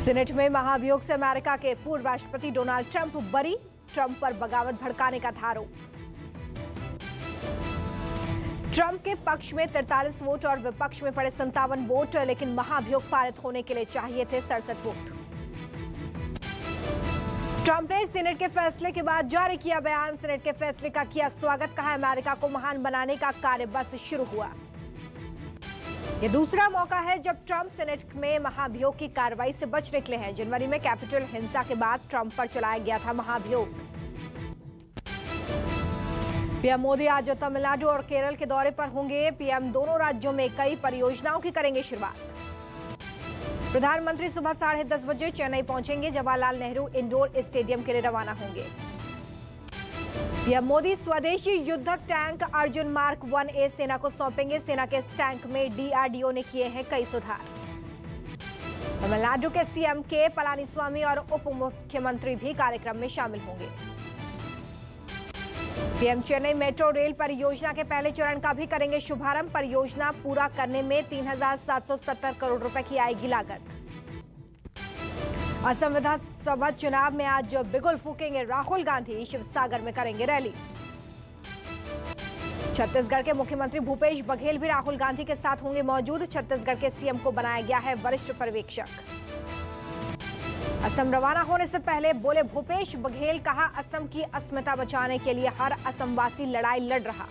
Senate में महाभियोग से अमेरिका के पूर्व राष्ट्रपति डोनाल्ड ट्रंप बरी, ट्रंप पर बगावत भड़काने का था आरोप। ट्रंप के पक्ष में 43 वोट और विपक्ष में पड़े 57 वोट, लेकिन महाभियोग पारित होने के लिए चाहिए थे 67 वोट। ट्रंप ने सीनेट के फैसले के बाद जारी किया बयान, सीनेट के फैसले का किया स्वागत, कहा अमेरिका को महान बनाने का कार्य बस शुरू हुआ। ये दूसरा मौका है जब ट्रंप सीनेट में महाभियोग की कार्रवाई से बच निकले हैं। जनवरी में कैपिटल हिंसा के बाद ट्रंप पर चलाया गया था महाभियोग। पीएम मोदी आज तमिलनाडु और केरल के दौरे पर होंगे। पीएम दोनों राज्यों में कई परियोजनाओं की करेंगे शुरुआत। प्रधानमंत्री सुबह 10:30 बजे चेन्नई पहुंचेंगे, जवाहरलाल नेहरू इंडोर स्टेडियम के लिए रवाना होंगे। पीएम मोदी स्वदेशी युद्धक टैंक अर्जुन मार्क 1A सेना को सौंपेंगे। सेना के इस टैंक में डीआरडीओ ने किए हैं कई सुधार। तमिलनाडु के सीएम के पलानीस्वामी और उप मुख्यमंत्री भी कार्यक्रम में शामिल होंगे। पीएम चेन्नई मेट्रो रेल परियोजना के पहले चरण का भी करेंगे शुभारंभ। परियोजना पूरा करने में 3,770 करोड़ रुपए की आएगी लागत। असम विधानसभा चुनाव में आज बिगुल फूकेंगे राहुल गांधी, शिवसागर में करेंगे रैली। छत्तीसगढ़ के मुख्यमंत्री भूपेश बघेल भी राहुल गांधी के साथ होंगे मौजूद। छत्तीसगढ़ के सीएम को बनाया गया है वरिष्ठ पर्यवेक्षक। असम रवाना होने से पहले बोले भूपेश बघेल, कहा असम की अस्मिता बचाने के लिए हर असमवासी लड़ाई लड़ रहा।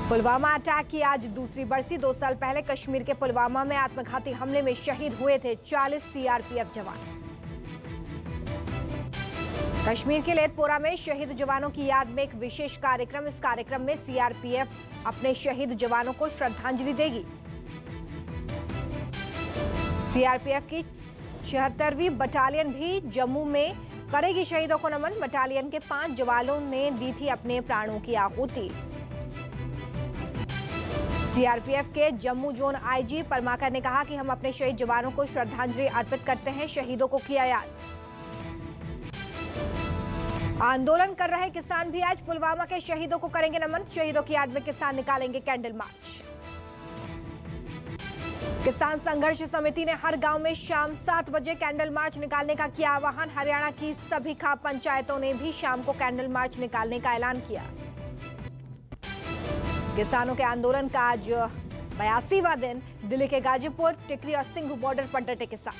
पुलवामा अटैक की आज दूसरी बरसी। 2 साल पहले कश्मीर के पुलवामा में आत्मघाती हमले में शहीद हुए थे 40 सीआरपीएफ जवान। कश्मीर के लेथपोरा में शहीद जवानों की याद में एक विशेष कार्यक्रम। इस कार्यक्रम में सीआरपीएफ अपने शहीद जवानों को श्रद्धांजलि देगी। सीआरपीएफ की 76वीं बटालियन भी जम्मू में करेगी शहीदों को नमन। बटालियन के 5 जवानों ने दी थी अपने प्राणों की आहुति। सीआरपीएफ के जम्मू जोन आईजी परमाकर ने कहा कि हम अपने शहीद जवानों को श्रद्धांजलि अर्पित करते हैं, शहीदों को किया याद। आंदोलन कर रहे किसान भी आज पुलवामा के शहीदों को करेंगे नमन। शहीदों की याद में किसान निकालेंगे कैंडल मार्च। किसान संघर्ष समिति ने हर गांव में शाम 7 बजे कैंडल मार्च निकालने का किया आह्वान। हरियाणा की सभी खाप पंचायतों ने भी शाम को कैंडल मार्च निकालने का ऐलान किया। किसानों के आंदोलन का आज 82वां दिन। दिल्ली के गाजीपुर, टिकरी और सिंघू बॉर्डर पर डटे किसान।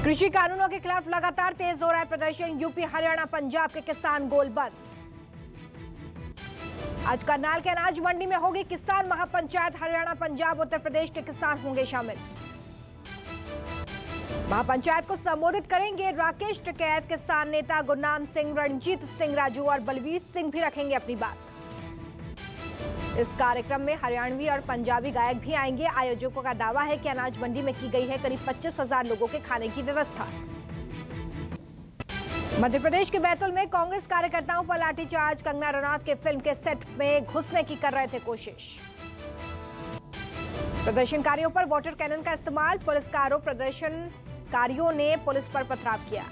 कृषि कानूनों के खिलाफ लगातार तेज हो रहा है प्रदर्शन। यूपी, हरियाणा, पंजाब के किसान गोलबंद। आज करनाल के अनाज मंडी में होगी किसान महापंचायत। हरियाणा, पंजाब, उत्तर प्रदेश के किसान होंगे शामिल। महापंचायत को संबोधित करेंगे राकेश टिकैत। किसान नेता गुरनाम सिंह, रणजीत सिंह राजू और बलवीर सिंह भी रखेंगे अपनी बात। इस कार्यक्रम में हरियाणवी और पंजाबी गायक भी आएंगे। आयोजकों का दावा है कि अनाज मंडी में की गई है करीब 25,000 लोगों के खाने की व्यवस्था। मध्य प्रदेश के बैतूल में कांग्रेस कार्यकर्ताओं पर लाठीचार्ज। कंगना रनौत के फिल्म के सेट में घुसने की कर रहे थे कोशिश। प्रदर्शनकारियों पर वाटर कैनन का इस्तेमाल। पुलिस का आरोप, प्रदर्शनकारियों ने पुलिस पर पथराव किया।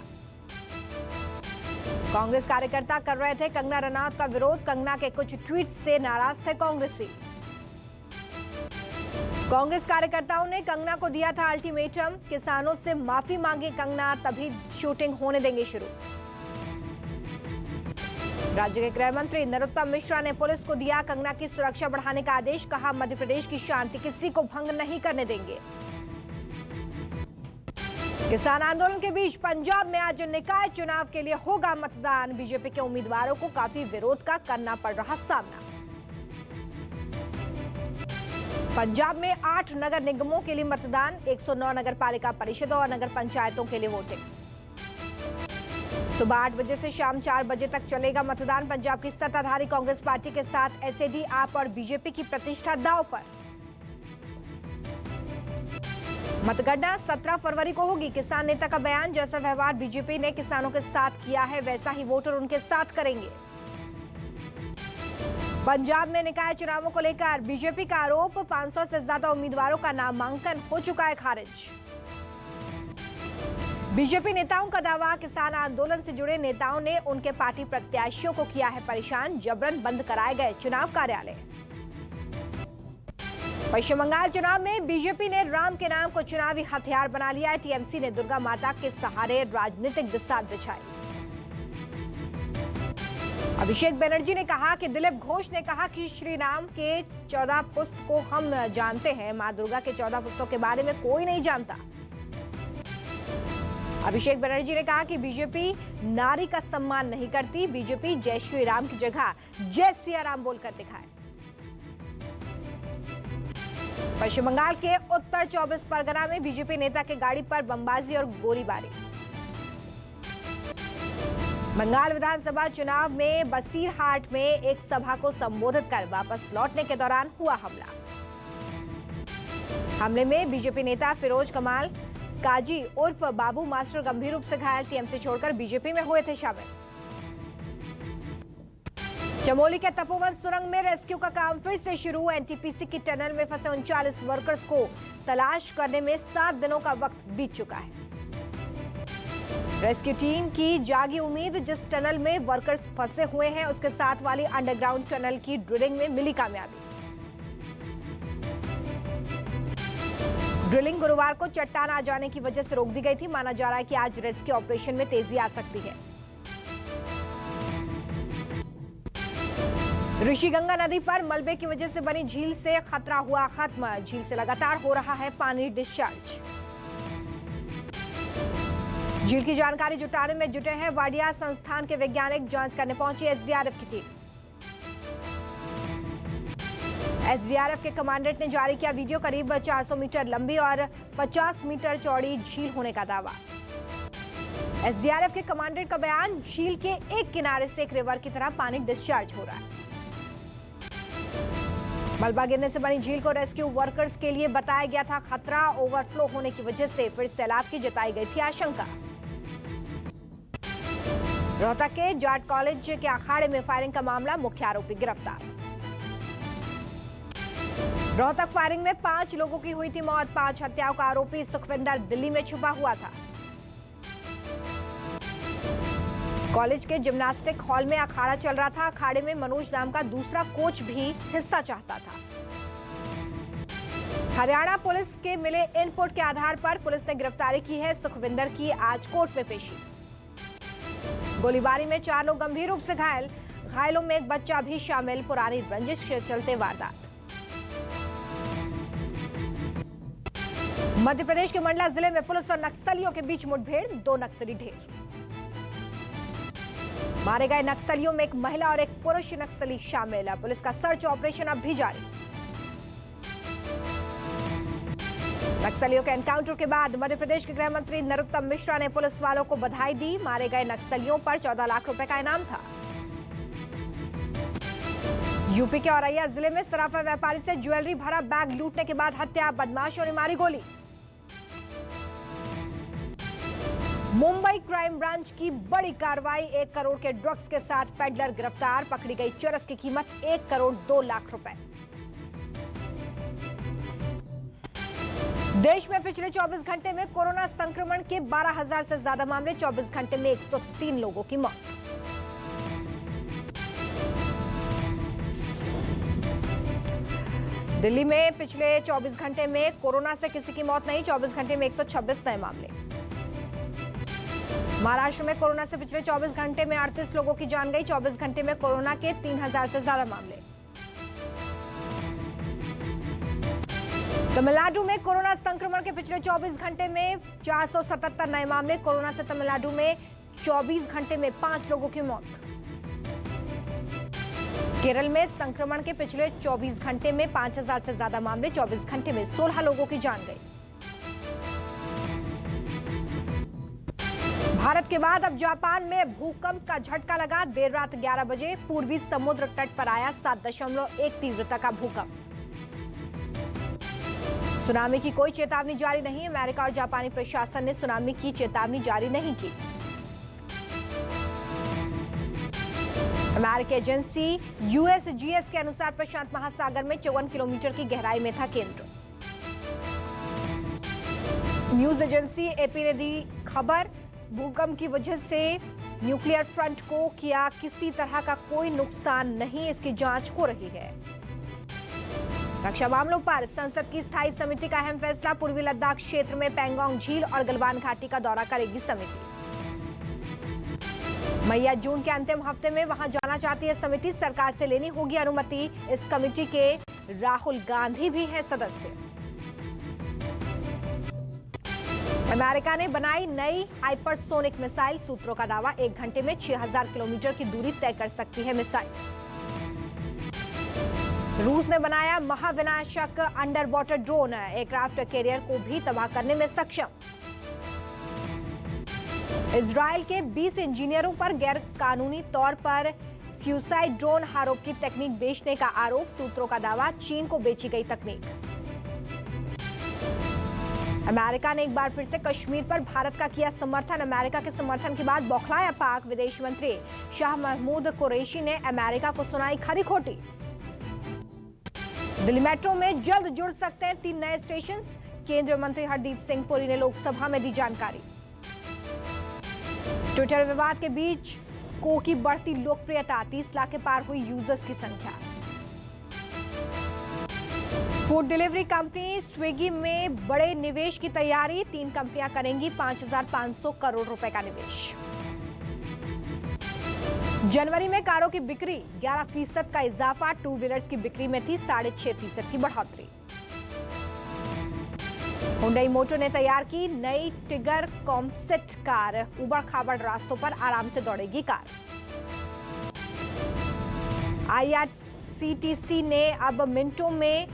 कांग्रेस कार्यकर्ता कर रहे थे कंगना रनौत का विरोध। कंगना के कुछ ट्वीट से नाराज थे कांग्रेसी। कांग्रेस कार्यकर्ताओं ने कंगना को दिया था अल्टीमेटम, किसानों से माफी मांगी कंगना, तभी शूटिंग होने देंगे शुरू। राज्य के गृह मंत्री नरोत्तम मिश्रा ने पुलिस को दिया कंगना की सुरक्षा बढ़ाने का आदेश। कहा मध्य प्रदेश की शांति किसी को भंग नहीं करने देंगे। किसान आंदोलन के बीच पंजाब में आज निकाय चुनाव के लिए होगा मतदान। बीजेपी के उम्मीदवारों को काफी विरोध का करना पड़ रहा सामना। पंजाब में 8 नगर निगमों के लिए मतदान, 109 नगर पालिका परिषदों और नगर पंचायतों के लिए वोटिंग। सुबह 8 बजे से शाम 4 बजे तक चलेगा मतदान। पंजाब की सत्ताधारी कांग्रेस पार्टी के साथ एसएडी, आप और बीजेपी की प्रतिष्ठा दांव पर। मतगणना 17 फरवरी को होगी। किसान नेता का बयान, जैसा व्यवहार बीजेपी ने किसानों के साथ किया है वैसा ही वोटर उनके साथ करेंगे। पंजाब में निकाय चुनावों को लेकर बीजेपी का आरोप, 500 से ज्यादा उम्मीदवारों का नामांकन हो चुका है खारिज। बीजेपी नेताओं का दावा, किसान आंदोलन से जुड़े नेताओं ने उनके पार्टी प्रत्याशियों को किया है परेशान। जबरन बंद कराए गए चुनाव कार्यालय। पश्चिम बंगाल चुनाव में बीजेपी ने राम के नाम को चुनावी हथियार बना लिया है। टीएमसी ने दुर्गा माता के सहारे राजनीतिक बिसात बिछाई। अभिषेक बनर्जी ने कहा कि दिलीप घोष ने कहा कि श्री राम के 14 पुस्त को हम जानते हैं, मां दुर्गा के 14 पुस्तों के बारे में कोई नहीं जानता। अभिषेक बनर्जी ने कहा कि बीजेपी नारी का सम्मान नहीं करती। बीजेपी जय श्री राम की जगह जय सिया राम बोलकर दिखाए। पश्चिम बंगाल के उत्तर 24 परगना में बीजेपी नेता के गाड़ी पर बमबाजी और गोलीबारी। बंगाल विधानसभा चुनाव में बसीरहाट में एक सभा को संबोधित कर वापस लौटने के दौरान हुआ हमला। हमले में बीजेपी नेता फिरोज कमाल काजी उर्फ बाबू मास्टर गंभीर रूप से घायल। टीएमसी छोड़कर बीजेपी में हुए थे शामिल। चमोली के तपोवन सुरंग में रेस्क्यू का काम फिर से शुरू। एनटीपीसी की टनल में फंसे 39 वर्कर्स को तलाश करने में 7 दिनों का वक्त बीत चुका है। रेस्क्यू टीम की जागी उम्मीद, जिस टनल में वर्कर्स फंसे हुए हैं उसके साथ वाली अंडरग्राउंड टनल की ड्रिलिंग में मिली कामयाबी। ड्रिलिंग गुरुवार को चट्टान आ जाने की वजह से रोक दी गई थी। माना जा रहा है कि आज रेस्क्यू ऑपरेशन में तेजी आ सकती है। ऋषिगंगा नदी पर मलबे की वजह से बनी झील से खतरा हुआ खत्म। झील से लगातार हो रहा है पानी डिस्चार्ज। झील की जानकारी जुटाने में जुटे हैं वाडिया संस्थान के वैज्ञानिक। जांच करने पहुंची एसडीआरएफ की टीम। एसडीआरएफ के कमांडेंट ने जारी किया वीडियो। करीब 400 मीटर लंबी और 50 मीटर चौड़ी झील होने का दावा। एसडीआरएफ के कमांडेंट का बयान, झील के एक किनारे से एक रिवर की तरह पानी डिस्चार्ज हो रहा है। मलबा गिरने से बनी झील को रेस्क्यू वर्कर्स के लिए बताया गया था खतरा। ओवरफ्लो होने की वजह से फिर सैलाब की जताई गई थी आशंका। रोहतक के जाट कॉलेज के अखाड़े में फायरिंग का मामला, मुख्य आरोपी गिरफ्तार। रोहतक फायरिंग में 5 लोगों की हुई थी मौत। 5 हत्याओं का आरोपी सुखविंदर दिल्ली में छुपा हुआ था। कॉलेज के जिम्नास्टिक हॉल में अखाड़ा चल रहा था। अखाड़े में मनोज नाम का दूसरा कोच भी हिस्सा चाहता था। हरियाणा पुलिस के मिले इनपुट के आधार पर पुलिस ने गिरफ्तारी की है। सुखविंदर की आज कोर्ट में पेशी। गोलीबारी में 4 लोग गंभीर रूप से घायल। घायलों में एक बच्चा भी शामिल। पुरानी रंजिश के चलते वारदात। मध्य प्रदेश के मंडला जिले में पुलिस और नक्सलियों के बीच मुठभेड़। 2 नक्सली ढेर। मारे गए नक्सलियों में एक महिला और एक पुरुष नक्सली शामिल है। पुलिस का सर्च ऑपरेशन अब भी जारी। नक्सलियों के एनकाउंटर के बाद मध्य प्रदेश के गृह मंत्री नरोत्तम मिश्रा ने पुलिस वालों को बधाई दी। मारे गए नक्सलियों पर 14 लाख रुपए का इनाम था। यूपी के औरैया जिले में सराफा व्यापारी से ज्वेलरी भरा बैग लूटने के बाद हत्या। बदमाशों ने मारी गोली। मुंबई क्राइम ब्रांच की बड़ी कार्रवाई। 1 करोड़ के ड्रग्स के साथ पेडलर गिरफ्तार। पकड़ी गई चरस की कीमत 1 करोड़ 2 लाख रुपए। देश में पिछले 24 घंटे में कोरोना संक्रमण के 12,000 से ज्यादा मामले। 24 घंटे में 103 लोगों की मौत। दिल्ली में पिछले 24 घंटे में कोरोना से किसी की मौत नहीं। 24 घंटे में 126 नए मामले। महाराष्ट्र में कोरोना से पिछले 24 घंटे में 38 लोगों की जान गई। 24 घंटे में कोरोना के 3,000 से ज्यादा मामले। तमिलनाडु में कोरोना संक्रमण के पिछले 24 घंटे में 477 नए मामले। कोरोना से तमिलनाडु में 24 घंटे में 5 लोगों की मौत। केरल में संक्रमण के पिछले 24 घंटे में 5,000 से ज्यादा मामले। 24 घंटे में 16 लोगों की जान गई। भारत के बाद अब जापान में भूकंप का झटका लगा। देर रात 11 बजे पूर्वी समुद्र तट पर आया 7.1 तीव्रता का भूकंप। सुनामी की कोई चेतावनी जारी नहीं। अमेरिका और जापानी प्रशासन ने सुनामी की चेतावनी जारी नहीं की। अमेरिकी एजेंसी यूएसजीएस के अनुसार प्रशांत महासागर में 54 किलोमीटर की गहराई में था केंद्र। न्यूज एजेंसी एपी ने दी खबर, भूकंप की वजह से न्यूक्लियर फ्रंट को किया किसी तरह का कोई नुकसान नहीं, इसकी जांच हो रही है। रक्षा मामलों पर संसद की स्थायी समिति का अहम फैसला। पूर्वी लद्दाख क्षेत्र में पैंगोंग झील और गलवान घाटी का दौरा करेगी समिति। मई या जून के अंतिम हफ्ते में वहां जाना चाहती है समिति। सरकार से लेनी होगी अनुमति। इस कमेटी के राहुल गांधी भी हैं सदस्य। अमेरिका ने बनाई नई हाइपरसोनिक मिसाइल। सूत्रों का दावा 1 घंटे में 6000 किलोमीटर की दूरी तय कर सकती है मिसाइल। रूस ने बनाया महाविनाशक under water drone. Aircraft carrier को भी तबाह करने में सक्षम। इजराइल के 20 इंजीनियरों पर गैर कानूनी तौर पर फ्यूसाइड ड्रोन हारोप की तकनीक बेचने का आरोप। सूत्रों का दावा चीन को बेची गई तकनीक। अमेरिका ने एक बार फिर से कश्मीर पर भारत का किया समर्थन। अमेरिका के समर्थन के बाद बौखलाया पाक। विदेश मंत्री शाह महमूद कुरैशी ने अमेरिका को सुनाई खरी खोटी। दिल्ली मेट्रो में जल्द जुड़ सकते हैं 3 नए स्टेशन। केंद्रीय मंत्री हरदीप सिंह पुरी ने लोकसभा में दी जानकारी। ट्विटर विवाद के बीच को की बढ़ती लोकप्रियता। 30 लाख के पार हुई यूजर्स की संख्या। फूड डिलीवरी कंपनी स्विगी में बड़े निवेश की तैयारी। 3 कंपनियां करेंगी 5500 करोड़ रुपए का निवेश। जनवरी में कारों की बिक्री 11% का इजाफा। 2 व्हीलर्स की बिक्री में थी 6.5% की बढ़ोतरी। हुंडई मोटर ने तैयार की नई टिगर कॉम्पैक्ट कार। उबड़-खाबड़ रास्तों पर आराम से दौड़ेगी कार। IRCTC ने अब मिनटों में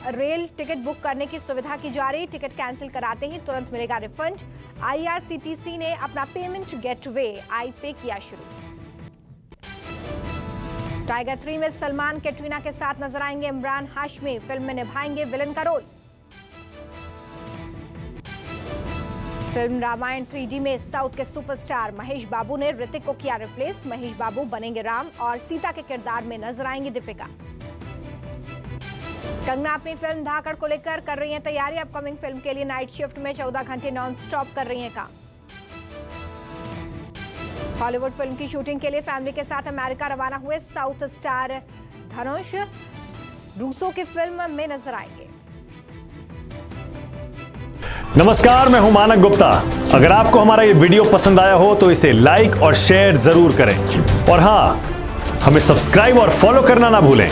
रेल टिकट बुक करने की सुविधा की जारी। टिकट कैंसिल कराते ही तुरंत मिलेगा रिफंड। IRCTC ने अपना पेमेंट गेटवे iPay किया शुरू। टाइगर 3 में सलमान कैटरीना के साथ नजर आएंगे इमरान हाशमी। फिल्म में निभाएंगे विलन का रोल। फिल्म रामायण 3D में साउथ के सुपरस्टार महेश बाबू ने ऋतिक को किया रिप्लेस। महेश बाबू बनेंगे राम और सीता के किरदार में नजर आएंगी दीपिका। कंगना अपनी फिल्म धाकड़ को लेकर कर रही हैं तैयारी। अपकमिंग फिल्म के लिए नाइट शिफ्ट में 14 घंटे नॉन स्टॉप कर रही हैं काम। हॉलीवुड फिल्म की शूटिंग के लिए फैमिली के साथ अमेरिका रवाना हुए साउथ स्टार धनुष। रूसों की फिल्म में नजर आएंगे। नमस्कार, मैं हूं मानक गुप्ता। अगर आपको हमारा ये वीडियो पसंद आया हो तो इसे लाइक और शेयर जरूर करें। और हां, हमें सब्सक्राइब और फॉलो करना ना भूलें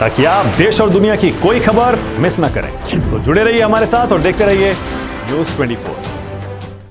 ताकि आप देश और दुनिया की कोई खबर मिस ना करें। तो जुड़े रहिए हमारे साथ और देखते रहिए न्यूज़ 24।